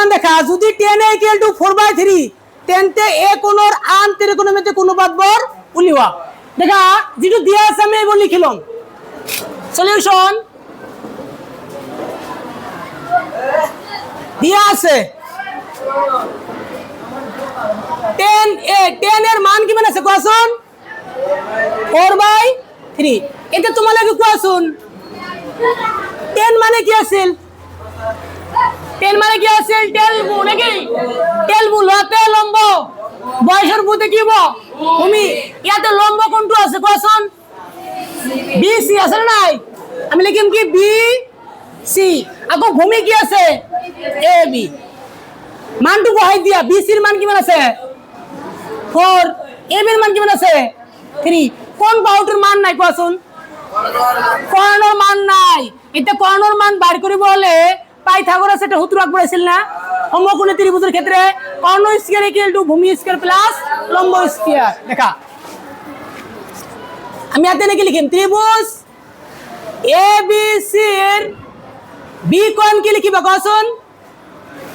এখন দেখা যদি 10a ইকুয়াল টু 4/3 10 তে a কোণর আন ত্রিকোণমিতি অনুপাত বর উলিওয়া দেখা যেটা দিয়া আছে আমি এই লিখিলাম সলিউশন দিয়া আছে 10 এর মান কি মানে আছে কোয়াছুন 4/3 এটা তোমার লাগে কোয়াছুন 10 মানে কি আছে 10 মানে কি আছে টেলবু নাকি টেলবু লতে লম্ব বয়সের বুতে কি হবো ভূমি ইয়াতে লম্ব কোনটো আছে কোয়াছুন BC আছে না নাই আমি লিখিম কি BC আকৌ ভূমি কি আছে AB মানটো বহাই দিয়া BC এর মান কিমান আছে 4 AB এর মান কিমান আছে 3 কোন বাহুটার মান নাই কোয়াছুন কর্ণর মান নাই এটা কর্ণর মান বার করিব হলে পাইথাগোরাস এটা সূত্র পড়েছিল না সমকোণী ত্রিভুজের ক্ষেত্রে কর্ণ স্কয়ার ইকুয়াল টু ভূমি স্কয়ার প্লাস লম্ব স্কয়ার দেখা আমি আতে নাকি লিখিম ত্রিভুজ ABC এর বি কোণ কি লিখিবা কোন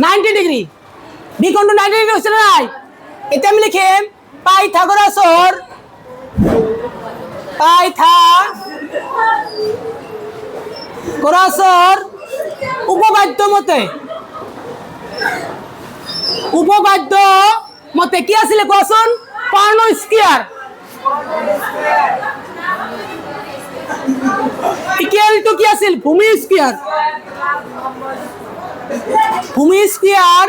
90 ডিগ্রি বি কোণ টু 90 ডিগ্রি হচ্ছে না এটা আমি লিখিম পাইথাগোরাসের উপপাদ্য মতে কি আছিল কোন কর্ণ স্কয়ার ইকুয়াল টু কি আছিল ভূমি স্কয়ার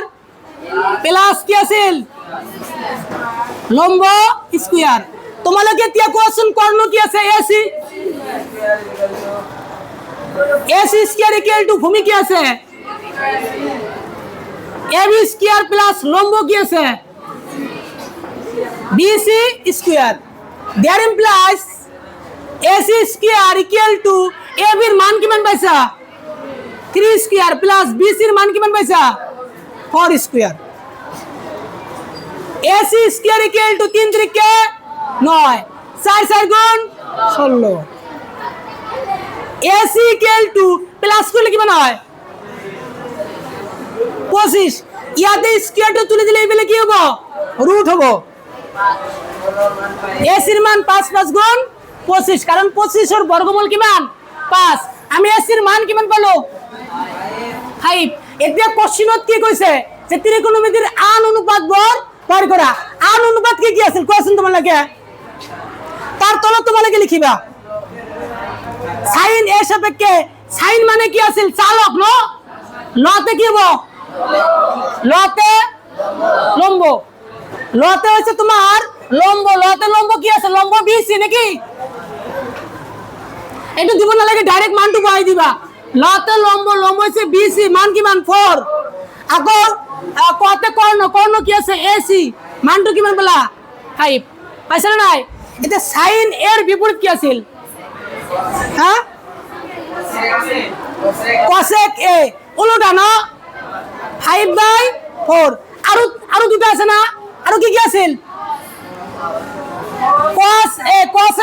প্লাস কি আছিল লম্ব স্কয়ার তোমালকে এতিয়া কোৱাচোন কর্ণ কি আছে AC স্কয়ার ইকুয়াল টু ভূমি কি আছে AB স্কয়ার প্লাস লম্ব কি আছে BC square that implies AC square equal to AB এর মান কিমান পাইছা 3 স্কয়ার প্লাস BC এর মান কিমান পাইছা 4 square AC square equal to 3 3 কে 9 4 4 গুণ 16 AC ইকুয়াল টু প্লাস করলে কি হয় 25 ইয়াতে স্কয়ারটা তুলে দিলে এই বেলে কি হবে রুট হবে AC এর মান 5 5 গুণ 25 কারণ 25 এর বর্গমূল কিমান 5 আমি AC এর মান কিমান পালো 5 এতিয়া কোশ্চেনত কি কইছে যে ত্রিকোণমিতির আন অনুপাত বর বার করা আন অনুপাত কি আছে কোশ্চেন তোমার লাগে তার তলত তোমার লাগে লিখিবা sin a সাপেক্ষে sin মানে কি আছে চালক ন লতে কি হবে লতে লম্ব লতে হচ্ছে তোমার লম্ব লতে লম্ব কি আছে লম্ব BC নাকি এটা দিব না লাগে ডাইরেক্ট মানটু বহাই দিবা লতে লম্ব লম্ব হচ্ছে BC মান কি মান 4 আকৌ কতে কর্ণ কি আছে AC মানটু কি মান বলা 5 পাইছ না নাই এটা sin এর বিপরীত কি আছে হ্যাঁ cosec A উল্টা না 5/4 আরো দুটো আছে না আরো কি কি আছে cos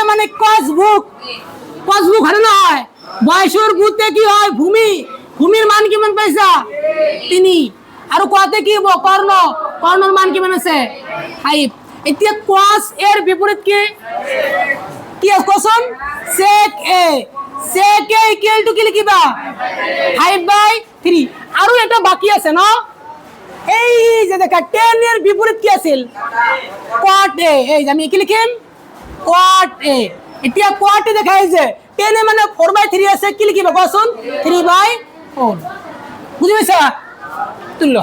A মানে cos বুক হয় না হয় বয়সের বুতে কি হয় ভূমির মান কিমান পাইছা 3 আর কতে কি হবে কর্ণর মান কিমান আছে 5 এতিয়া cos এর বিপরীত কি question sec A equal to কি লিখিবা 5/3 আৰু এটা বাকি আছে না এই যে দেখা 10 এর বিপরীত কি আছিল cot A এই আমি কি লিখিম cot A এতিয়া cot A দেখাই যে 10 এ মানে 4/3 আছে কি লিখিবা কোশ্চেন 3/4 বুঝি পাইছা তুল্য